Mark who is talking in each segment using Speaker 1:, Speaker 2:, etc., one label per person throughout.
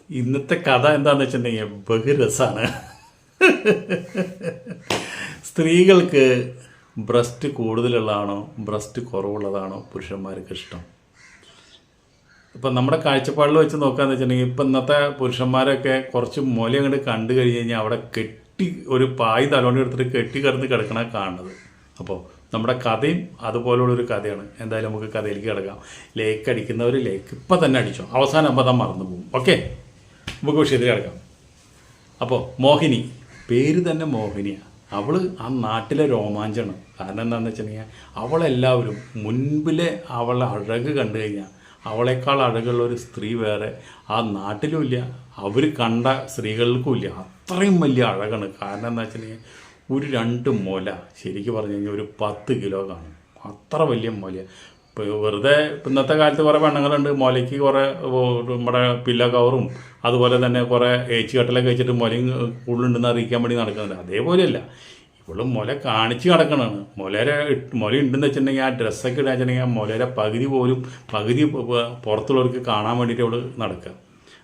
Speaker 1: ഇന്നത്തെ കഥ എന്താണെന്ന് വെച്ചിട്ടുണ്ടെങ്കിൽ ബഹുരസമാണ്. സ്ത്രീകൾക്ക് ബ്രസ്റ്റ് കൂടുതലുള്ളതാണോ ബ്രസ്റ്റ് കുറവുള്ളതാണോ പുരുഷന്മാർക്ക് ഇഷ്ടം? ഇപ്പം നമ്മുടെ കാഴ്ചപ്പാടിൽ വെച്ച് നോക്കുകയെന്ന് വെച്ചിട്ടുണ്ടെങ്കിൽ ഇപ്പം ഇന്നത്തെ പുരുഷന്മാരൊക്കെ കുറച്ച് മുല അങ്ങോട്ട് കണ്ടു കഴിഞ്ഞ് കഴിഞ്ഞാൽ അവിടെ കെട്ടി ഒരു പായ് തലോണ്ടി എടുത്തിട്ട് കെട്ടി കിടന്ന് കിടക്കണ കാണുന്നത്. അപ്പോൾ നമ്മുടെ കഥയും അതുപോലുള്ളൊരു കഥയാണ്. എന്തായാലും നമുക്ക് കഥയിലേക്ക് കിടക്കാം. ലേക്ക് അടിക്കുന്നവർ ലേക്ക് ഇപ്പം തന്നെ അടിച്ചോ, അവസാനം ആകുമ്പോൾ അത് മറന്നു പോകും. ഓക്കെ, നമുക്ക് വിഷയത്തിൽ കിടക്കാം. അപ്പോൾ മോഹിനി, പേര് തന്നെ മോഹിനിയാണ്. അവൾ ആ നാട്ടിലെ രോമാഞ്ചമാണ്. കാരണം എന്താണെന്ന് വെച്ചിട്ടുണ്ടെങ്കിൽ അവളെല്ലാവരും മുൻപിലെ അവളെ അഴക് കണ്ടു കഴിഞ്ഞാൽ അവളെക്കാൾ അഴകുള്ള ഒരു സ്ത്രീ വേറെ ആ നാട്ടിലും ഇല്ല, അവർ കണ്ട സ്ത്രീകൾക്കും ഇല്ല. അത്രയും വലിയ അഴകാണ്. കാരണം എന്താ വെച്ചിട്ടുണ്ടെങ്കിൽ ഒരു 2 മുല ശരിക്കും പറഞ്ഞു കഴിഞ്ഞാൽ ഒരു 10 കിലോ കാണും. അത്ര വലിയ മുല. ഇപ്പോൾ വെറുതെ ഇന്നത്തെ കാലത്ത് കുറേ പെണ്ണുങ്ങളുണ്ട് മുലയ്ക്ക് കുറേ നമ്മുടെ പില്ലോ കവറും അതുപോലെ തന്നെ കുറേ ഏച്ചി കട്ടലൊക്കെ വെച്ചിട്ട് മുലയും കൂടുതലുണ്ടെന്ന് അറിയിക്കാൻ വേണ്ടി നടക്കുന്നുണ്ട്. അതേപോലെയല്ല, ഇവളും മുല കാണിച്ച് കിടക്കണതാണ്. മുല ഉണ്ടെന്ന് വെച്ചിട്ടുണ്ടെങ്കിൽ ആ ഡ്രസ്സൊക്കെ ഇടാൻ വെച്ചിട്ടുണ്ടെങ്കിൽ ആ മുലയുടെ പകുതി പുറത്തുള്ളവർക്ക് കാണാൻ വേണ്ടിയിട്ട് അവൾ നടക്കുക.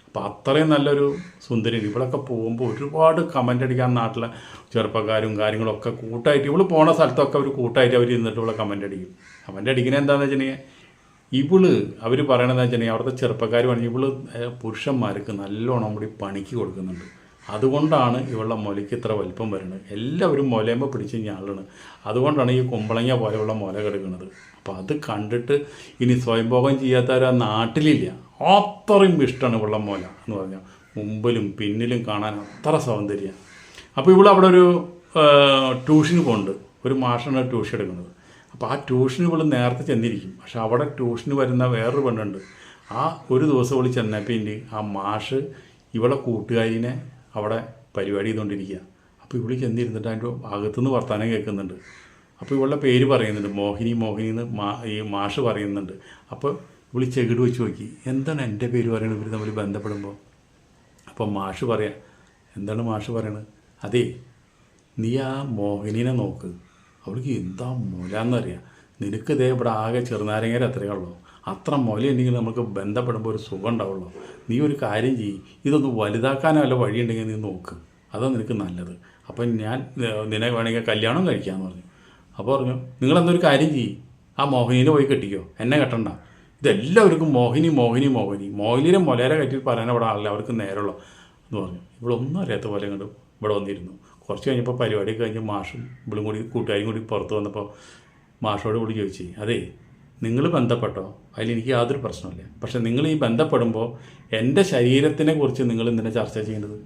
Speaker 1: അപ്പോൾ അത്രയും നല്ലൊരു സുന്ദരി. ഇവളൊക്കെ പോകുമ്പോൾ ഒരുപാട് കമൻ്റ് അടിക്കാൻ നാട്ടിലെ ചെറുപ്പക്കാരും കാര്യങ്ങളൊക്കെ കൂട്ടായിട്ട് ഇവൾ പോണ സ്ഥലത്തൊക്കെ അവർ കൂട്ടായിട്ട് അവർ ഇരുന്നിട്ട് ഇവളെ കമൻ്റ് അടിക്കും. കമൻ്റ് അടിക്കുന്നത് എന്താണെന്ന് വെച്ചിട്ടുണ്ടെങ്കിൽ അവർ പറയണതെന്ന് വെച്ചിട്ടുണ്ടെങ്കിൽ അവിടുത്തെ ചെറുപ്പക്കാർ പറഞ്ഞ് പുരുഷന്മാർക്ക് നല്ലോണം കൂടി പണിക്ക് കൊടുക്കുന്നുണ്ട്, അതുകൊണ്ടാണ് ഇവളുടെ മുലയ്ക്ക് ഇത്ര വലിപ്പം വരുന്നത്. എല്ലാവരും മുലയുമ്പോൾ പിടിച്ച് ഞാളാണ്, അതുകൊണ്ടാണ് ഈ കുമ്പളങ്ങ പോലെയുള്ള മുല കിടക്കുന്നത്. അപ്പോൾ അത് കണ്ടിട്ട് ഇനി സ്വയംഭോഗം ചെയ്യാത്തവർ ആ നാട്ടിലില്ല. അത്രയും ഇഷ്ടമാണ് ഇവളുടെ മുല എന്ന് പറഞ്ഞാൽ. മുമ്പിലും പിന്നിലും കാണാൻ അത്ര സൗന്ദര്യം. അപ്പോൾ ഇവിടെ ഒരു ട്യൂഷന് പോകുന്നുണ്ട്. ഒരു മാഷാണ് ട്യൂഷൻ എടുക്കുന്നത്. അപ്പോൾ ആ ട്യൂഷന് ഇവൾ നേരത്തെ ചെന്നിരിക്കും. പക്ഷെ അവിടെ ട്യൂഷന് വരുന്ന വേറൊരു പെണ്ണുണ്ട്. ആ ഒരു ദിവസം ഇവൾ ചെന്നപ്പോൾ ആ മാഷ് ഇവളെ കൂട്ടുകാരിനെ അവിടെ പരിപാടി ചെയ്തുകൊണ്ടിരിക്കുക. അപ്പോൾ ഇവൾ ചെന്നിരുന്നിട്ട് അതിൻ്റെ അകത്തുനിന്ന് വർത്താനം കേൾക്കുന്നുണ്ട്. അപ്പോൾ ഇവളുടെ പേര് പറയുന്നുണ്ട്, മോഹിനി എന്ന് ഈ മാഷ് പറയുന്നുണ്ട്. അപ്പോൾ ഇവൾ ചെകിട് വെച്ച് നോക്കി, എന്താണ് എൻ്റെ പേര് പറയുന്നത് ഇവർ തമ്മിൽ ബന്ധപ്പെടുമ്പോൾ? അപ്പോൾ മാഷ് പറയാം, എന്താണ് മാഷ് പറയണത്? അതേ, നീ ആ മോഹിനീനെ നോക്ക്, അവൾക്ക് എന്താ മുലാന്നറിയാം. നിനക്ക് ഇതേ ഇവിടെ ആകെ ചെറുനാരങ്ങര അത്രയേ ഉള്ളൂ. അത്ര മുല ഉണ്ടെങ്കിൽ നമുക്ക് ബന്ധപ്പെടുമ്പോൾ ഒരു സുഖം ഉണ്ടാവുള്ളൂ. നീ ഒരു കാര്യം ചെയ്യും, ഇതൊന്ന് വലുതാക്കാനോ വല്ല വഴിയുണ്ടെങ്കിൽ നീ നോക്ക്, അതാണ് നിനക്ക് നല്ലത്. അപ്പം ഞാൻ നിന്നെ വേണമെങ്കിൽ കല്യാണം കഴിക്കാമെന്ന് പറഞ്ഞു. അപ്പോൾ പറഞ്ഞു, നിങ്ങളെന്തൊരു കാര്യം ചെയ്യും, ആ മോഹിനീനെ പോയി കെട്ടിക്കോ, എന്നെ കെട്ടണ്ട. ഇതെല്ലാവർക്കും മോഹിനിയുടെ മുലേരെ കറ്റി പറയാൻ ഇവിടെ ആളില്ല, അവർക്ക് നേരമുള്ളൂ എന്ന് പറഞ്ഞു. ഇവിടെ ഒന്നും അറിയാത്ത പോലെ കണ്ട് ഇവിടെ വന്നിരുന്നു. കുറച്ച് കഴിഞ്ഞപ്പോൾ പരിപാടി കഴിഞ്ഞ് മാഷും ഇവളും കൂടി കൂട്ടുകാരും കൂടി പുറത്ത് വന്നപ്പോൾ മാഷോട് കൂടി ചോദിച്ചു, അതേ, നിങ്ങൾ ബന്ധപ്പെട്ടോ, അതിലെനിക്ക് യാതൊരു പ്രശ്നമില്ല. പക്ഷെ നിങ്ങൾ ഈ ബന്ധപ്പെടുമ്പോൾ എൻ്റെ ശരീരത്തിനെ കുറിച്ച് നിങ്ങൾ എന്തിനാ ചർച്ച ചെയ്യേണ്ടത്?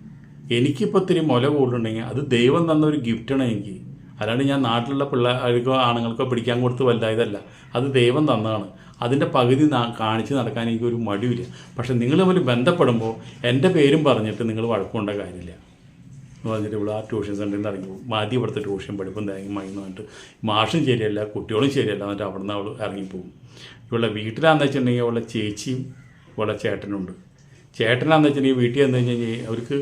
Speaker 1: എനിക്കിപ്പോൾ ഇത്തിരി മുല കൂടുതലുണ്ടെങ്കിൽ അത് ദൈവം തന്ന ഒരു ഗിഫ്റ്റാണ് എനിക്ക്. അല്ലാണ്ട് ഞാൻ നാട്ടിലുള്ള പിള്ളേർക്കോ ആണുങ്ങൾക്കോ പിടിക്കാൻ കൊടുത്ത് വലുതായതല്ല, അത് ദൈവം തന്നതാണ്. അതിൻ്റെ പകുതി കാണിച്ച് നടക്കാൻ എനിക്കൊരു മടിയില്ല. പക്ഷെ നിങ്ങൾ തമ്മിൽ ബന്ധപ്പെടുമ്പോൾ എൻ്റെ പേരും പറഞ്ഞിട്ട് നിങ്ങൾ വഴക്കുകൊണ്ട കാര്യമില്ല എന്ന് പറഞ്ഞിട്ട് ഇവിടെ ആ ട്യൂഷൻ സെൻ്ററിൽ നിന്ന് ഇറങ്ങി പോകും. മാറ്റി ഇവിടുത്തെ ട്യൂഷൻ പഠിപ്പും തേങ്ങയുമായി പറഞ്ഞിട്ട് മാഷും ശരിയല്ല, കുട്ടികളും ശരിയല്ല എന്നിട്ട് അവിടെ നിന്ന് അവൾ ഇറങ്ങിപ്പോകും. ഇവളുടെ വീട്ടിലാണെന്ന് വെച്ചിട്ടുണ്ടെങ്കിൽ അവളുടെ ചേച്ചിയും ഇവളുടെ ചേട്ടനുണ്ട്. ചേട്ടനാണെന്ന് വെച്ചിട്ടുണ്ടെങ്കിൽ വീട്ടിൽ വന്നു കഴിഞ്ഞാൽ അവർക്ക്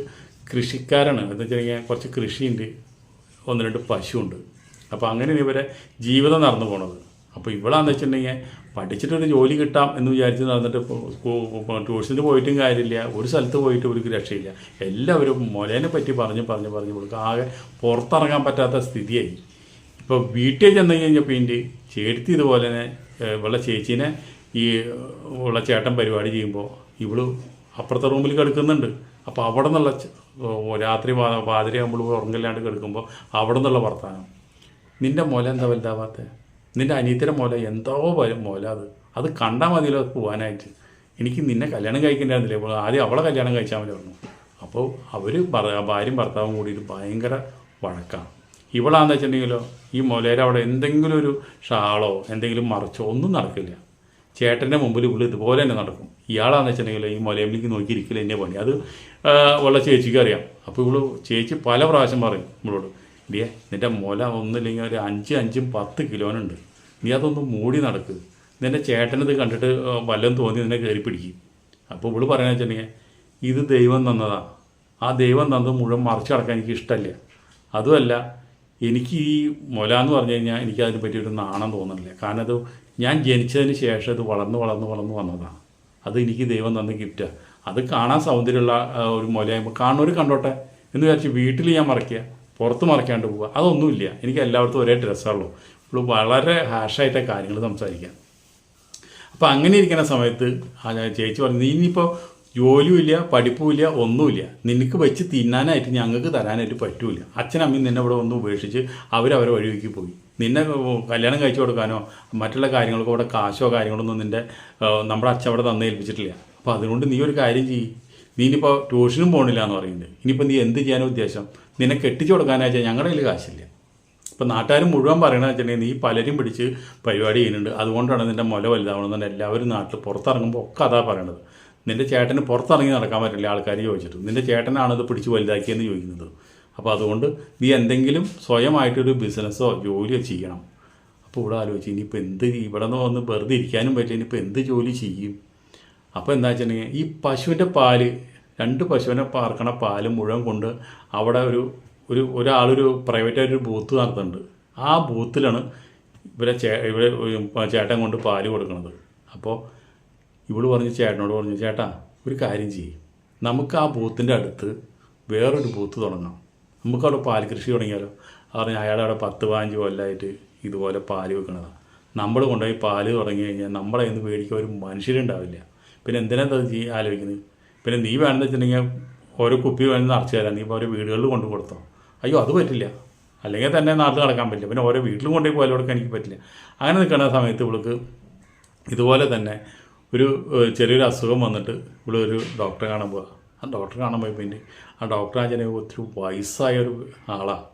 Speaker 1: കൃഷിക്കാരാണ്. എന്ന് വെച്ചിട്ടുണ്ടെങ്കിൽ കുറച്ച് കൃഷിയുണ്ട്, 1-2 പശുവുണ്ട്. അപ്പോൾ അങ്ങനെയാണ് ഇവരെ ജീവിതം നടന്നു പോണത്. അപ്പോൾ ഇവളാന്ന് വെച്ചിട്ടുണ്ടെങ്കിൽ പഠിച്ചിട്ടൊരു ജോലി കിട്ടാം എന്ന് വിചാരിച്ച് നടന്നിട്ട് ട്യൂഷന് പോയിട്ടും കാര്യമില്ല, ഒരു സ്ഥലത്ത് പോയിട്ട് ഇവർക്ക് രക്ഷയില്ല. എല്ലാവരും മുലേനെ പറ്റി പറഞ്ഞ് ഇവൾക്ക് ആകെ പുറത്തിറങ്ങാൻ പറ്റാത്ത സ്ഥിതിയായി. ഇപ്പോൾ വീട്ടിൽ ചെന്ന് കഴിഞ്ഞപ്പോൾ ഇതിൻ്റെ ചേർത്തി ഇതുപോലെ തന്നെ ഇവളുടെ ചേച്ചീനെ ഉള്ള ചേട്ടൻ പരിപാടി ചെയ്യുമ്പോൾ ഇവള് അപ്പുറത്തെ റൂമിൽ കിടക്കുന്നുണ്ട്. അപ്പോൾ അവിടെ നിന്നുള്ള രാത്രി പാതിരയാകുമ്പോൾ ഉറങ്ങില്ലാണ്ട് കിടക്കുമ്പോൾ അവിടെ നിന്നുള്ള വർത്താനം, നിൻ്റെ മുല എന്താ വലുതാവാത്ത, നിൻ്റെ അനിയത്തിൻ്റെ മുല എന്തോ മുല, അത് കണ്ടാൽ മതിയല്ലോ പോകാനായിട്ട്, എനിക്ക് നിന്നെ കല്യാണം കഴിക്കേണ്ടായിരുന്നില്ലേ, ആദ്യം അവളെ കല്യാണം കഴിച്ചാൽ മതി പറഞ്ഞു. അപ്പോൾ അവർ ഭാര്യയും ഭർത്താവും കൂടിയിട്ട് ഭയങ്കര വഴക്കാണ്. ഇവളാണെന്ന് വെച്ചിട്ടുണ്ടെങ്കിലോ ഈ മുലയുടെ അവിടെ എന്തെങ്കിലും ഒരു ഷാളോ എന്തെങ്കിലും മറച്ചോ ഒന്നും നടക്കില്ല. ചേട്ടൻ്റെ മുമ്പിൽ ഇവള് ഇതുപോലെ തന്നെ നടക്കും. ഇയാളാണെന്ന് വെച്ചിട്ടുണ്ടെങ്കിൽ ഈ മുലയിലേക്ക് നോക്കിയിരിക്കില്ല എന്നെ പണി. അത് ഉള്ള ചേച്ചിക്ക് അറിയാം. അപ്പോൾ ഇവള് ചേച്ചി പല പ്രാവശ്യം പറയും ഇവളോട്, ഇടിയേ നിൻ്റെ മുല ഒന്നുമില്ലെങ്കിൽ ഒരു 5-10 കിലോനുണ്ട്, നീ അതൊന്ന് മൂടി നടക്ക്, നിൻ്റെ ചേട്ടനത് കണ്ടിട്ട് വല്ലതും തോന്നി നിന്നെ കയറി പിടിക്കും. അപ്പോൾ ഇവള് പറയുന്നത് വെച്ചിട്ടുണ്ടെങ്കിൽ ഇത് ദൈവം തന്നതാണ്, ആ ദൈവം തന്നത് മുഴുവൻ മറിച്ച് കിടക്കാൻ എനിക്ക് ഇഷ്ടമല്ല. അതുമല്ല, എനിക്ക് ഈ മുല എന്ന് പറഞ്ഞു കഴിഞ്ഞാൽ എനിക്ക് അതിനെ പറ്റിയൊരു നാണം തോന്നുന്നില്ല. കാരണം അത് ഞാൻ ജനിച്ചതിന് ശേഷം അത് വളർന്ന് വന്നതാണ്. അത് എനിക്ക് ദൈവം തന്ന ഗിഫ്റ്റാണ്. അത് കാണാൻ സൗന്ദര്യമുള്ള ഒരു മുലയാകുമ്പോൾ കാണുന്നവർ കണ്ടോട്ടെ എന്ന് വിചാരിച്ച് വീട്ടിൽ ഞാൻ മറയ്ക്കുക, പുറത്ത് മറയ്ക്കാണ്ട് പോവുക, അതൊന്നുമില്ല. എനിക്ക് എല്ലായിടത്തും ഒരേ ഡ്രസ്സുള്ളൂ. ഇപ്പോൾ വളരെ ഹാഷായിട്ട കാര്യങ്ങൾ സംസാരിക്കാം. അപ്പോൾ അങ്ങനെ ഇരിക്കുന്ന സമയത്ത് ചേച്ചി പറഞ്ഞു, നീ ഇനിയിപ്പോൾ ജോലിയുമില്ല പഠിപ്പുമില്ല ഒന്നുമില്ല, നിനക്ക് വെച്ച് തിന്നാനായിട്ട് ഞങ്ങൾക്ക് തരാനായിട്ട് പറ്റൂല. അച്ഛനമ്മയും നിന്നെ ഇവിടെ ഒന്ന് ഉപേക്ഷിച്ച് അവരവരെ വഴിവെക്കി പോയി. നിന്നെ കല്യാണം കഴിച്ചു കൊടുക്കാനോ മറ്റുള്ള കാര്യങ്ങൾക്കോ ഇവിടെ കാശോ കാര്യങ്ങളൊന്നും നമ്മുടെ അച്ഛൻ അവിടെ തന്നു ഏൽപ്പിച്ചിട്ടില്ല. അപ്പോൾ അതുകൊണ്ട് നീ ഒരു കാര്യം ചെയ്യും, നീ ഇനിയിപ്പോൾ ട്യൂഷനും പോകണില്ല എന്ന് പറയുന്നുണ്ട്. ഇനിയിപ്പോൾ നീ എന്ത് ചെയ്യാനോ ഉദ്ദേശം? നിന്നെ കെട്ടിച്ചു കൊടുക്കാനാച്ചാൽ ഞങ്ങളുടെ കയ്യിൽ കാശില്ല. ഇപ്പം നാട്ടുകാർ മുഴുവൻ പറയണമെന്ന് വെച്ചിട്ടുണ്ടെങ്കിൽ നീ പലരും പിടിച്ച് പരിപാടി ചെയ്യുന്നുണ്ട്, അതുകൊണ്ടാണ് നിൻ്റെ മുല വലുതാവണമെന്ന് എല്ലാവരും നാട്ടിൽ പുറത്തിറങ്ങുമ്പോൾ ഒക്കെ അതാ പറയണത്. നിൻ്റെ ചേട്ടന് പുറത്തിറങ്ങി നടക്കാൻ പറ്റില്ല ആൾക്കാർ ചോദിച്ചിട്ട്, നിൻ്റെ ചേട്ടനാണത് പിടിച്ച് വലുതാക്കിയെന്ന് ചോദിക്കുന്നത്. അപ്പോൾ അതുകൊണ്ട് നീ എന്തെങ്കിലും സ്വയമായിട്ടൊരു ബിസിനസ്സോ ജോലിയോ ചെയ്യണം. അപ്പോൾ ഇവിടെ ആലോചിച്ച് ഇനിയിപ്പോൾ എന്ത്, ഇവിടെ നിന്ന് വന്ന് വെറുതെ ഇരിക്കാനും പറ്റില്ല, ഇനിയിപ്പോൾ എന്ത് ജോലി ചെയ്യും? അപ്പോൾ എന്താ വെച്ചിട്ടുണ്ടെങ്കിൽ ഈ പശുവിൻ്റെ പാല്, 2 പശുവിനെ പാർക്കണ പാല് മുഴുവൻ കൊണ്ട് അവിടെ ഒരാളൊരു പ്രൈവറ്റായിട്ടൊരു ബൂത്ത് നടത്തുന്നുണ്ട്. ആ ബൂത്തിലാണ് ഇവിടെ ചേട്ടൻ കൊണ്ട് പാല് കൊടുക്കുന്നത്. അപ്പോൾ ഇവള് പറഞ്ഞു, ചേട്ടനോട് പറഞ്ഞു, ചേട്ടാ ഒരു കാര്യം ചെയ്യും, നമുക്ക് ആ ബൂത്തിൻ്റെ അടുത്ത് വേറൊരു ബൂത്ത് തുടങ്ങാം, നമുക്കവിടെ പാൽ കൃഷി തുടങ്ങിയാലോ? പറഞ്ഞു അയാളവിടെ 10-15 കൊല്ലമായിട്ട് ഇതുപോലെ പാല് വെക്കണതാണ്. നമ്മൾ കൊണ്ടുപോയി പാല് തുടങ്ങി കഴിഞ്ഞാൽ നമ്മളെ ഇന്ന് മേടിക്കാൻ ഒരു മനുഷ്യരുണ്ടാവില്ല. പിന്നെ എന്തിനാ ആലോചിക്കുന്നത്? പിന്നെ നീ വേണമെന്ന് വെച്ചിട്ടുണ്ടെങ്കിൽ ഓരോ കുപ്പി വേണമെന്ന് നിറച്ച് തരാം, നീ ഇപ്പോൾ ഓരോ വീടുകളിൽ കൊണ്ടു കൊടുത്തോ? അയ്യോ അത് പറ്റില്ല, അല്ലെങ്കിൽ തന്നെ നാട്ടിൽ നടക്കാൻ പറ്റില്ല, പിന്നെ ഓരോ വീട്ടിലും കൊണ്ടുപോയി പാല് കൊടുക്കാൻ എനിക്ക് പറ്റില്ല. അങ്ങനെ നിൽക്കുന്ന സമയത്ത് ഇവൾക്ക് ഇതുപോലെ തന്നെ ചെറിയൊരു അസുഖം വന്നിട്ട് ഒരു ഡോക്ടറെ കാണാൻ പോവുക. ആ ഡോക്ടറെ കാണാൻ പോയപ്പോൾ ആ ഡോക്ടർ ആചാര്യ ഒത്തിരി വയസ്സായൊരു ആളാണ്.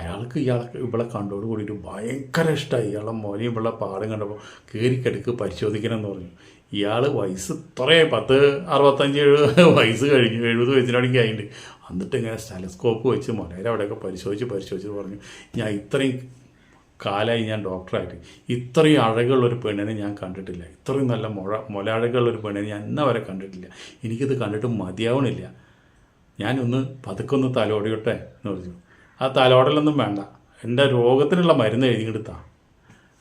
Speaker 1: അയാൾക്ക് ഇവളെ കണ്ടോട് കൂടിയിട്ട് ഭയങ്കര ഇഷ്ടമായി. ഇയാളെ മോനെയും ഇവളുടെ പാടും കണ്ടപ്പോൾ കയറിക്കെടുക്ക് പരിശോധിക്കണം എന്ന് പറഞ്ഞു. ഇയാൾ വയസ്സ് ഇത്രയും 65-70 വയസ്സ് കഴിഞ്ഞു, 70 വയസ്സിനോടൊക്കെ ആയിട്ട്. എന്നിട്ട് ഇങ്ങനെ സ്റ്റെലസ്കോപ്പ് വെച്ച് മുലയുടെ അവിടെയൊക്കെ പരിശോധിച്ച് പറഞ്ഞു, ഞാൻ ഇത്രയും കാലമായി ഞാൻ ഡോക്ടറായിട്ട് ഇത്രയും അഴകുള്ളൊരു പെണ്ണിനെ ഞാൻ കണ്ടിട്ടില്ല, ഇത്രയും നല്ല മുല അഴകുള്ളൊരു പെണ്ണിനെ ഞാൻ ഇന്നവരെ കണ്ടിട്ടില്ല, എനിക്കിത് കണ്ടിട്ട് മതിയാവണില്ല, ഞാനൊന്ന് പതുക്കൊന്ന് തലോടിയോട്ടെ എന്ന് പറഞ്ഞു. ആ തലോടലൊന്നും വേണ്ട, എൻ്റെ രോഗത്തിനുള്ള മരുന്ന് എഴുതിയെടുത്താ.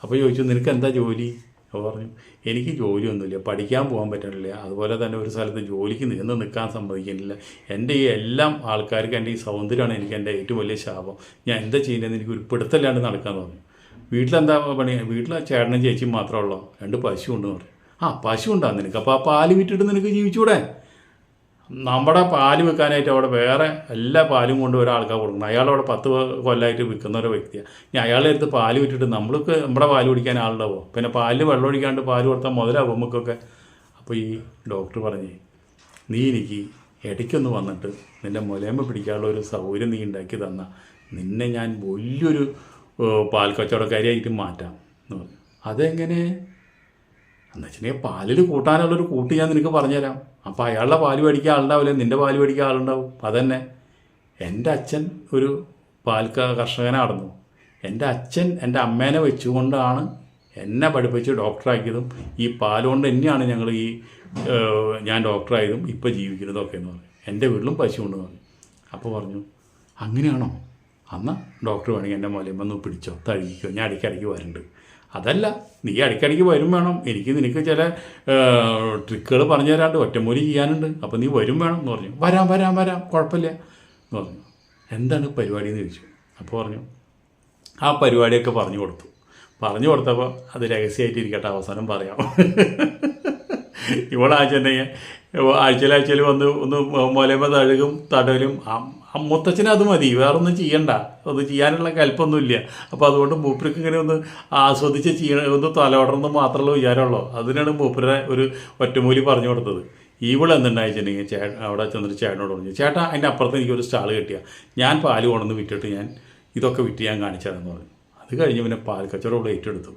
Speaker 1: അപ്പോൾ ചോദിച്ചു, നിനക്ക് എന്താ ജോലി? അപ്പോൾ പറഞ്ഞു, എനിക്ക് ജോലിയൊന്നുമില്ല, പഠിക്കാൻ പോകാൻ പറ്റുന്നില്ല, അതുപോലെ തന്നെ ഒരു സ്ഥലത്ത് ജോലിക്ക് നിൽക്കാൻ സമ്മതിക്കുന്നില്ല, എൻ്റെ ഈ എല്ലാം ആൾക്കാർക്ക് എൻ്റെ ഈ സൗന്ദര്യമാണ് എനിക്ക് എൻ്റെ ഏറ്റവും വലിയ ശാപം, ഞാൻ എന്താ ചെയ്യുന്നതെന്ന് എനിക്ക് ഒരു പിടുത്തല്ലാണ്ട് നടക്കാമെന്ന് പറഞ്ഞു. വീട്ടിലെന്താ പണി? വീട്ടിൽ ചേട്ടനും ചേച്ചിയും മാത്രമേ ഉള്ളൂ, 2 പശു ഉണ്ടെന്ന് പറഞ്ഞു. ആ പശു ഉണ്ടാകും നിനക്ക്, അപ്പോൾ ആ പാല് വിറ്റിട്ട് നിനക്ക് ജീവിച്ചൂടെ? നമ്മുടെ പാല് വെക്കാനായിട്ട് അവിടെ വേറെ എല്ലാ പാലും കൊണ്ട് ഒരാൾക്കാർ കൊടുക്കണം. അയാളവിടെ 10 കൊല്ലമായിട്ട് വിൽക്കുന്ന ഒരു വ്യക്തിയാണ്. ഞാൻ അയാളുടെ അടുത്ത് പാല് വിറ്റിട്ട് നമ്മുടെ പാല് കുടിക്കാൻ ആളുണ്ടാവോ? പിന്നെ പാലിൽ വെള്ളം ഒഴിക്കാണ്ട് പാല് കൊടുത്താൽ മുതലാവും നമുക്കൊക്കെ. അപ്പോൾ ഈ ഡോക്ടർ പറഞ്ഞേ, നീ എനിക്ക് ഇടയ്ക്കൊന്ന് വന്നിട്ട് നിൻ്റെ മുലയമ്മ പിടിക്കാനുള്ള ഒരു സൗകര്യം നീ ഉണ്ടാക്കി തന്നാൽ നിന്നെ ഞാൻ വലിയൊരു പാൽ കച്ചവടക്കാരിയായിട്ട് മാറ്റാം എന്ന് പറഞ്ഞു. അതെങ്ങനെ എന്ന് വെച്ചിട്ടുണ്ടെങ്കിൽ പാലിൽ കൂട്ടാനുള്ളൊരു കൂട്ട് ഞാൻ നിനക്ക് പറഞ്ഞുതരാം. അപ്പോൾ അയാളുടെ പാല് മേടിക്കാൻ ആളുണ്ടാവില്ല, നിൻ്റെ പാല് മേടിക്കാൻ ആളുണ്ടാവും. അതന്നെ, എൻ്റെ അച്ഛൻ ഒരു പാൽ കർഷകനായിരുന്നു. എൻ്റെ അച്ഛൻ എൻ്റെ അമ്മേനെ വെച്ചുകൊണ്ടാണ് എന്നെ പഠിപ്പിച്ച് ഡോക്ടറാക്കിയതും ഈ പാലുകൊണ്ട് തന്നെയാണ് ഞാൻ ഡോക്ടറായതും ഇപ്പോൾ ജീവിക്കുന്നതൊക്കെ എന്ന് പറഞ്ഞു. എൻ്റെ വീട്ടിലും പശു കൊണ്ട് പറഞ്ഞു. അപ്പോൾ പറഞ്ഞു, അങ്ങനെയാണോ? എന്നാൽ ഡോക്ടർ വേണമെങ്കിൽ എൻ്റെ മുലയുമ്പോൾ പിടിച്ചോ, തഴുകിക്കോ, ഞാൻ ഇടയ്ക്കിടയ്ക്ക് വരുന്നുണ്ട്. അതല്ല, നീ ഇടയ്ക്കിടയ്ക്ക് വരും വേണം, നിനക്ക് ചില ട്രിക്കുകൾ പറഞ്ഞു തരാണ്ട് ഒറ്റമൂലി ചെയ്യാനുണ്ട്, അപ്പോൾ നീ വരും വേണം എന്ന് പറഞ്ഞു. വരാം കുഴപ്പമില്ല എന്ന് പറഞ്ഞു. എന്താണ് പരിപാടി എന്ന് ചോദിച്ചു. അപ്പോൾ പറഞ്ഞു, ആ പരിപാടിയൊക്കെ പറഞ്ഞു കൊടുത്തപ്പോൾ അത് രഹസ്യമായിട്ട് ഇരിക്കട്ടെ, അവസാനം പറയാം. ഇവിടെ ആഴ്ചയിൽ വന്ന് ഒന്ന് മുലയുമ്പോൾ തടലും മുത്തച്ഛന് അത് മതി, വേറൊന്നും ചെയ്യണ്ട, അത് ചെയ്യാനുള്ള കൽപ്പൊന്നുമില്ല. അപ്പോൾ അതുകൊണ്ട് മൂപ്പർക്ക് ഇങ്ങനെ ഒന്ന് ആസ്വദിച്ച് ഒന്ന് തലോടണമെന്ന് മാത്രമല്ല വിചാരമുള്ളൂ. അതിനാണ് മൂപ്പരുടെ ഒരു ഒറ്റമൂലി പറഞ്ഞു കൊടുത്തത്. എന്തുണ്ടായിട്ടുണ്ടെങ്കിൽ അവിടെ ചെന്നിട്ട് ചേട്ടനോട് പറഞ്ഞു, ചേട്ടാ അതിൻ്റെ അപ്പുറത്ത് എനിക്കൊരു സ്റ്റാൾ കിട്ടിയാൽ ഞാൻ പാല് കൊണ്ടുവന്ന് വിറ്റിട്ട് ഞാൻ ഇതൊക്കെ വിറ്റ് ഞാൻ കാണിച്ചതെന്ന് പറഞ്ഞു. അത് കഴിഞ്ഞ് പിന്നെ പാൽ കച്ചവടം ഇവിടെ ഏറ്റെടുത്തു.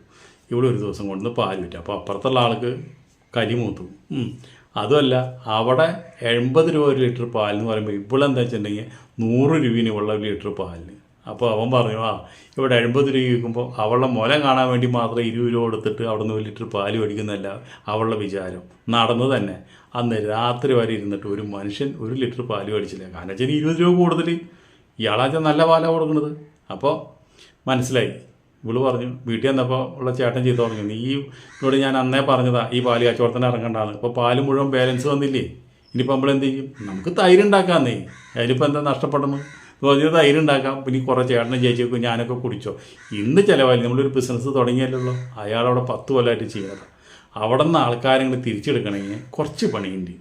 Speaker 1: ഇവിടെ ഒരു ദിവസം കൊണ്ടുവന്ന് പാല് വിറ്റു. അപ്പോൾ അപ്പുറത്തുള്ള ആൾക്ക് കരിമൂത്തു. അതുമല്ല, അവിടെ 80 രൂപ ഒരു ലിറ്റർ പാലെന്ന് പറയുമ്പോൾ ഇവളെന്താ വെച്ചിട്ടുണ്ടെങ്കിൽ 100 രൂപയാണ് ഉള്ള ഒരു ലിറ്റർ പാലിന്. അപ്പോൾ അവൻ പറഞ്ഞു, ഇവിടെ 80 രൂപ വിൽക്കുമ്പോൾ അവളുടെ മുല കാണാൻ വേണ്ടി മാത്രം 20 രൂപ കൊടുത്തിട്ട് അവിടെ നിന്ന് 1 ലിറ്റർ പാല് മേടിക്കുന്നതല്ല അവളുടെ വിചാരം. നടന്നു തന്നെ അന്ന് രാത്രി വരെ ഇരുന്നിട്ട് ഒരു മനുഷ്യൻ 1 ലിറ്റർ പാല് മേടിച്ചില്ല. കാരണം വെച്ചാൽ 20 രൂപ കൂടുതൽ, ഇയാളാച്ചാൽ നല്ല പാലാണ് കൊടുക്കുന്നത്. അപ്പോൾ മനസ്സിലായി. ഇവള് പറഞ്ഞു, വീട്ടിൽ വന്നപ്പോൾ ഉള്ള ചേട്ടൻ ചെയ്ത് പറഞ്ഞു, നീ ഇവിടെ ഞാൻ അന്നേ പറഞ്ഞതാ ഈ പാല് കച്ചവടത്തിന് ഇറങ്ങണ്ടാന്ന്. ഇപ്പോൾ പാല് മുഴുവൻ ബാലൻസ് വന്നില്ലേ, ഇനിയിപ്പോൾ നമ്മൾ എന്ത് ചെയ്യും? നമുക്ക് തൈര് ഉണ്ടാക്കാമെന്നേ, അതിലിപ്പോൾ എന്താ നഷ്ടപ്പെടുന്നു? പറഞ്ഞത് തൈര് ഉണ്ടാക്കാം, പിന്നെ കുറേ ചേട്ടനും ചേച്ചിയൊക്കെ ഞാനൊക്കെ കുടിച്ചോ. ഇന്ന് ചിലവായി നമ്മളൊരു ബിസിനസ് തുടങ്ങിയല്ലോ, അയാളവിടെ 10 കൊല്ലമായിട്ട് ചെയ്യണത്. അവിടെ നിന്ന് ആൾക്കാരെ തിരിച്ചെടുക്കണമെങ്കിൽ കുറച്ച് പണിയുണ്ട്.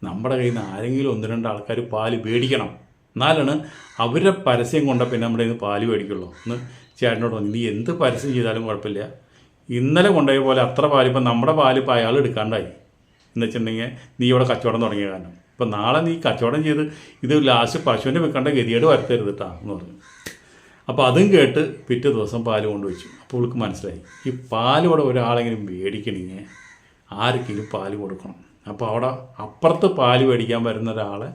Speaker 1: നമ്മുടെ കയ്യിൽ നിന്ന് ആരെങ്കിലും 1-2 ആൾക്കാർ പാല് മേടിക്കണം, എന്നാലാണ് അവരുടെ പരസ്യം കൊണ്ടാൽ പിന്നെ നമ്മുടെ കയ്യിൽ നിന്ന് പാല് മേടിക്കുള്ളൂ എന്ന് ചേട്ടനോട് പറഞ്ഞു. നീ എന്ത് പരസ്യം ചെയ്താലും കുഴപ്പമില്ല, ഇന്നലെ കൊണ്ടുപോയ പോലെ അത്ര പാല് ഇപ്പം നമ്മുടെ പാല് ഇപ്പോൾ അയാൾ എടുക്കാണ്ടായി എന്ന് വെച്ചിട്ടുണ്ടെങ്കിൽ നീ ഇവിടെ കച്ചവടം തുടങ്ങിയ കാരണം. ഇപ്പം നാളെ നീ കച്ചവടം ചെയ്ത് ഇത് ലാസ്റ്റ് പശുവിൻ്റെ വെക്കേണ്ട ഗതികേട് വരുത്തരുത് കേട്ടോ എന്ന് പറഞ്ഞു. അപ്പോൾ അതും കേട്ട് പിറ്റേ ദിവസം പാല് കൊണ്ടുവച്ചു. അപ്പോൾ അവൾക്ക് മനസ്സിലായി ഈ പാലിവിടെ ഒരാളെങ്കിലും മേടിക്കണമെങ്കിൽ ആർക്കെങ്കിലും പാല് കൊടുക്കണം. അപ്പോൾ അവിടെ അപ്പുറത്ത് പാല് മേടിക്കാൻ വരുന്ന ഒരാളെ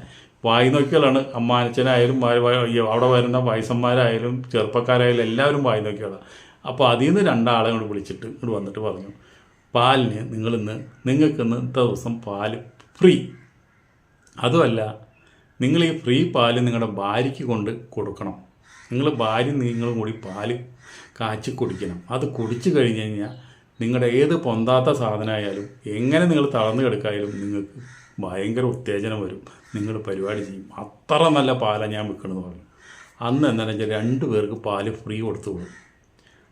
Speaker 1: വായി നോക്കിയാലാണ്, അമ്മാനച്ചനായാലും അവിടെ വരുന്ന വയസ്സന്മാരായാലും ചെറുപ്പക്കാരായാലും എല്ലാവരും വായി നോക്കിയാലാണ്. അപ്പോൾ അതിൽ നിന്ന് 2 ആളെ കൊണ്ട് വിളിച്ചിട്ട് ഇങ്ങോട്ട് വന്നിട്ട് പറഞ്ഞു, പാലിന് നിങ്ങൾക്കിന്ന് ഇന്നത്തെ ദിവസം പാല് ഫ്രീ. അതുമല്ല, നിങ്ങൾ ഈ ഫ്രീ പാല് നിങ്ങളുടെ ഭാര്യയ്ക്ക് കൊണ്ട് കൊടുക്കണം. നിങ്ങളും കൂടി പാല് കാച്ചി കുടിക്കണം. അത് കുടിച്ചു കഴിഞ്ഞ് കഴിഞ്ഞാൽ നിങ്ങളുടെ ഏത് പൊന്താത്ത സാധനമായാലും എങ്ങനെ നിങ്ങൾ തളർന്നു കിടക്കായാലും നിങ്ങൾക്ക് ഭയങ്കര ഉത്തേജനം വരും, നിങ്ങൾ പരിപാടി ചെയ്യും. അത്ര നല്ല പാലാണ് ഞാൻ വിൽക്കണമെന്ന് പറഞ്ഞു. അന്ന് എന്താണെന്ന് വെച്ചാൽ 2 പേർക്ക് പാല് ഫ്രീ കൊടുത്തു പോകും.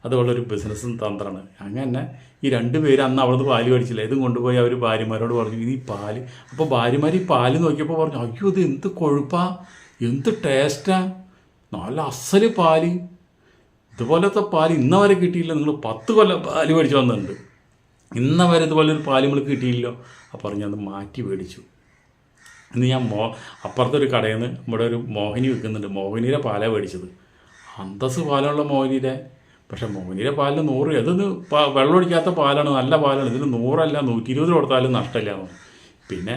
Speaker 1: അതുപോലൊരു ബിസിനസ്സും തന്ത്രമാണ്. അങ്ങനെ ഈ 2 പേര് അന്ന് അവിടുന്ന് പാല് മേടിച്ചില്ല, ഇതും കൊണ്ടുപോയി അവർ ഭാര്യമാരോട് പറഞ്ഞു ഇത് ഈ പാല്. അപ്പോൾ ഭാര്യമാർ ഈ പാല് നോക്കിയപ്പോൾ പറഞ്ഞു, അയ്യോ ഇത് എന്ത് കൊഴുപ്പാ, എന്ത് ടേസ്റ്റാ, നല്ല അസല് പാല്, ഇതുപോലത്തെ പാല് ഇന്ന വരെ കിട്ടിയില്ല. നിങ്ങൾ 10 കൊല്ലം പാല് മേടിച്ച് വന്നിട്ടുണ്ട്, ഇന്ന വരെ ഇതുപോലൊരു പാല് നമ്മൾ കിട്ടിയില്ലോ. അപ്പോൾ പറഞ്ഞു അത് മാറ്റി മേടിച്ചു. ഇന്ന് ഞാൻ അപ്പുറത്തൊരു കടയിൽ നിന്ന് ഇവിടെ ഒരു മോഹിനി വിൽക്കുന്നുണ്ട്, മോഹിനിയുടെ പാലാണ് മേടിച്ചത്. അന്തസ് പാലുള്ള മോഹിനിയുടെ, പക്ഷേ മോഹിനിയുടെ പാലിന് 100, അതൊന്ന് വെള്ളം ഒഴിക്കാത്ത പാലാണ്, നല്ല പാലാണ്. ഇതിന് 100 അല്ല 120 കൊടുത്താലും നഷ്ടമില്ല. പിന്നെ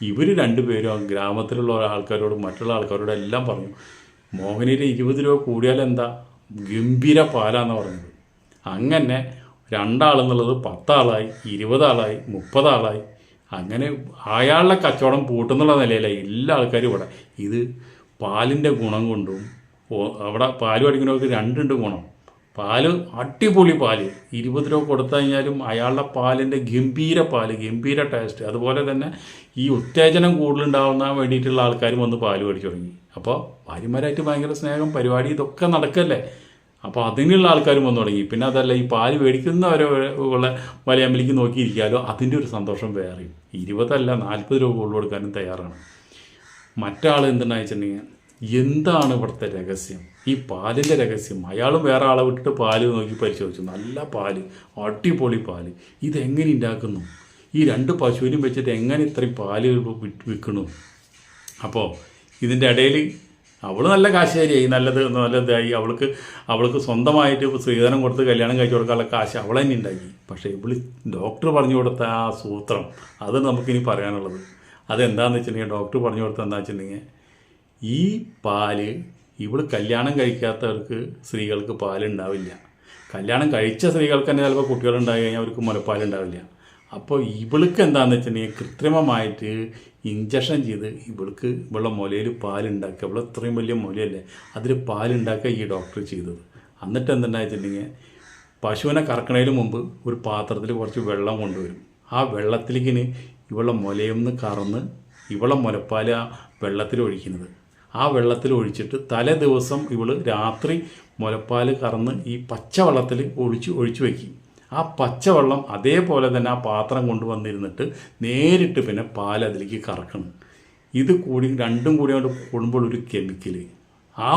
Speaker 1: ഇവർ 2 പേരും ഗ്രാമത്തിലുള്ള ആൾക്കാരോടും മറ്റുള്ള ആൾക്കാരോടും എല്ലാം പറഞ്ഞു, മോഹിനിയുടെ 20 രൂപ കൂടിയാലെന്താ, ഗംഭീര പാലാന്ന് പറഞ്ഞത്. അങ്ങനെ 2 ആളെന്നുള്ളത് 10 ആളായി, 20 ആളായി, 30 ആളായി. അങ്ങനെ അയാളുടെ കച്ചവടം പൂട്ടുന്നുള്ള നിലയിലായി എല്ലാ ആൾക്കാരും ഇവിടെ. ഇത് പാലിൻ്റെ ഗുണം കൊണ്ടും അവിടെ പാല് പഠിക്കുന്നവർക്ക് 2 ഗുണം. പാല് അടിപൊളി പാല് 20 രൂപ കൊടുത്തു കഴിഞ്ഞാലും അയാളുടെ പാലിൻ്റെ ഗംഭീര പാല്, ഗംഭീര ടേസ്റ്റ്. അതുപോലെ തന്നെ ഈ ഉത്തേജനം കൂടുതലുണ്ടാവുന്ന വേണ്ടിയിട്ടുള്ള ആൾക്കാരും വന്ന് പാല് മേടിച്ചു തുടങ്ങി. അപ്പോൾ ഭാര്യമാരായിട്ട് ഭയങ്കര സ്നേഹം, പരിപാടി, ഇതൊക്കെ നടക്കല്ലേ. അപ്പോൾ അതിനുള്ള ആൾക്കാരും വന്നു തുടങ്ങി. പിന്നെ അതല്ല, ഈ പാല് മേടിക്കുന്നവരെ ഉള്ള വലയമ്പലിക്ക് നോക്കിയിരിക്കാമല്ലോ, അതിൻ്റെ ഒരു സന്തോഷം വേറെയും. 20 അല്ല 40 രൂപ കൂടുതൽ കൊടുക്കാനും തയ്യാറാണ്. മറ്റാൾ എന്തുണ്ടായി വെച്ചിട്ടുണ്ടെങ്കിൽ, എന്താണ് ഇവിടുത്തെ രഹസ്യം, ഈ പാലിൻ്റെ രഹസ്യം? അയാളും വേറെ ആളെ വിട്ടിട്ട് പാല് നോക്കി പരിശോധിച്ചു. നല്ല പാല്, അടിപൊളി പാല്, ഇതെങ്ങനെ ഉണ്ടാക്കുന്നു, ഈ 2 പശുവിനും വെച്ചിട്ട് എങ്ങനെ ഇത്രയും പാല് വിൽക്കണു? അപ്പോൾ ഇതിൻ്റെ ഇടയിൽ അവൾ നല്ല കാശുകാരിയായി, നല്ലതായി. അവൾക്ക് സ്വന്തമായിട്ട് സ്ത്രീധനം കൊടുത്ത് കല്യാണം കഴിച്ചു കൊടുക്കാനുള്ള കാശ് അവൾ തന്നെ ഉണ്ടാക്കി. പക്ഷേ ഡോക്ടർ പറഞ്ഞു കൊടുത്ത ആ സൂത്രം, അത് നമുക്കിനി പറയാനുള്ളത്. അതെന്താണെന്ന് വെച്ചിട്ടുണ്ടെങ്കിൽ, ഡോക്ടർ പറഞ്ഞു കൊടുത്തത് എന്താണെന്ന് വെച്ചിട്ടുണ്ടെങ്കിൽ, ഈ പാല് കല്യാണം കഴിക്കാത്തവർക്ക് സ്ത്രീകൾക്ക് പാലുണ്ടാവില്ല. കല്യാണം കഴിച്ച സ്ത്രീകൾക്ക് തന്നെ ചിലപ്പോൾ കുട്ടികളുണ്ടായി കഴിഞ്ഞാൽ അവർക്ക് മുലപ്പാലുണ്ടാവില്ല. അപ്പോൾ ഇവൾക്ക് എന്താണെന്ന് വെച്ചിട്ടുണ്ടെങ്കിൽ, കൃത്രിമമായിട്ട് ഇഞ്ചക്ഷൻ ചെയ്ത് ഇവളുടെ മുലയിൽ പാലുണ്ടാക്കുക. അവൾ ഇത്രയും വലിയ മുലയല്ലേ, അതിൽ പാലുണ്ടാക്കുക ഈ ഡോക്ടർ ചെയ്തത്. എന്നിട്ട് എന്തുണ്ടായി വെച്ചിട്ടുണ്ടെങ്കിൽ, പശുവിനെ കറക്കണതിന് മുമ്പ് ഒരു പാത്രത്തിൽ കുറച്ച് വെള്ളം കൊണ്ടുവരും. ആ വെള്ളത്തിലേക്ക് ഇവളുടെ മുലയൊന്ന് കറന്ന് ഇവളുടെ മുലപ്പാൽ ആ വെള്ളത്തിൽ ഒഴിക്കുന്നത്. ആ വെള്ളത്തിൽ ഒഴിച്ചിട്ട് തലേ ദിവസം രാത്രി മുലപ്പാൽ കറന്ന് ഈ പച്ചവെള്ളത്തിൽ ഒഴിച്ചു വയ്ക്കും. ആ പച്ചവെള്ളം അതേപോലെ തന്നെ ആ പാത്രം കൊണ്ടുവന്നിരുന്നിട്ട് നേരിട്ട് പിന്നെ പാൽ അതിലേക്ക് കറക്കണം. ഇത് കൂടി 2ഉം കൂടി കൊണ്ട് കൂടുമ്പോൾ ഒരു കെമിക്കൽ, ആ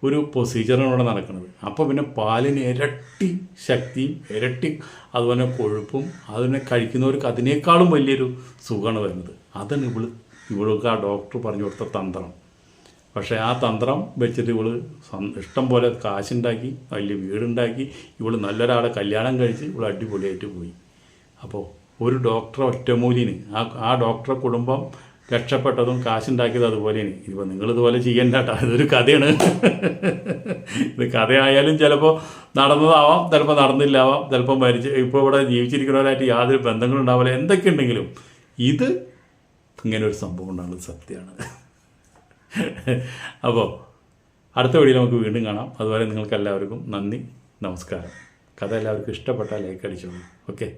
Speaker 1: ഒരു പ്രൊസീജിയറാണ് ഇവിടെ നടക്കുന്നത്. അപ്പോൾ പിന്നെ പാലിന് ഇരട്ടി ശക്തിയും ഇരട്ടി അതുപോലെ കൊഴുപ്പും, അതിനെ കഴിക്കുന്നവർക്ക് അതിനേക്കാളും വലിയൊരു സുഖമാണ് വരുന്നത്. അതാണ് ഇവൾക്ക് ആ ഡോക്ടർ പറഞ്ഞു കൊടുത്ത തന്ത്രം. പക്ഷേ ആ തന്ത്രം വെച്ചിട്ട് ഇഷ്ടം പോലെ കാശുണ്ടാക്കി, വലിയ വീടുണ്ടാക്കി, നല്ലൊരാളെ കല്യാണം കഴിച്ച് അടിപൊളിയായിട്ട് പോയി. അപ്പോൾ ഒരു ഡോക്ടറെ ഒറ്റമൂലിന് ആ ഡോക്ടറെ കുടുംബം രക്ഷപ്പെട്ടതും കാശുണ്ടാക്കിയത് അതുപോലെയാണ്. ഇപ്പോൾ നിങ്ങളിതുപോലെ ചെയ്യേണ്ട കേട്ടോ, ഇതൊരു കഥയാണ്. ഇത് കഥയായാലും ചിലപ്പോൾ നടന്നതാവാം, ചിലപ്പോൾ നടന്നില്ലാവാം, ചിലപ്പോൾ ഇപ്പോൾ ഇവിടെ ജീവിച്ചിരിക്കുന്നവരായിട്ട് യാതൊരു ബന്ധങ്ങളും ഉണ്ടാവില്ല. എന്തൊക്കെ ഉണ്ടെങ്കിലും ഇത് ഇങ്ങനെ ഒരു സംഭവം ഉണ്ടാകുന്നത് സത്യമാണ്. അപ്പോൾ അടുത്ത വീഡിയോ നമുക്ക് വീണ്ടും കാണാം. അതുവരെ നിങ്ങൾക്ക് എല്ലാവർക്കും നന്ദി, നമസ്കാരം. കഥ എല്ലാവർക്കും ഇഷ്ടപ്പെട്ടാൽ ലൈക്ക് അടിച്ചോളൂ. ഓക്കെ.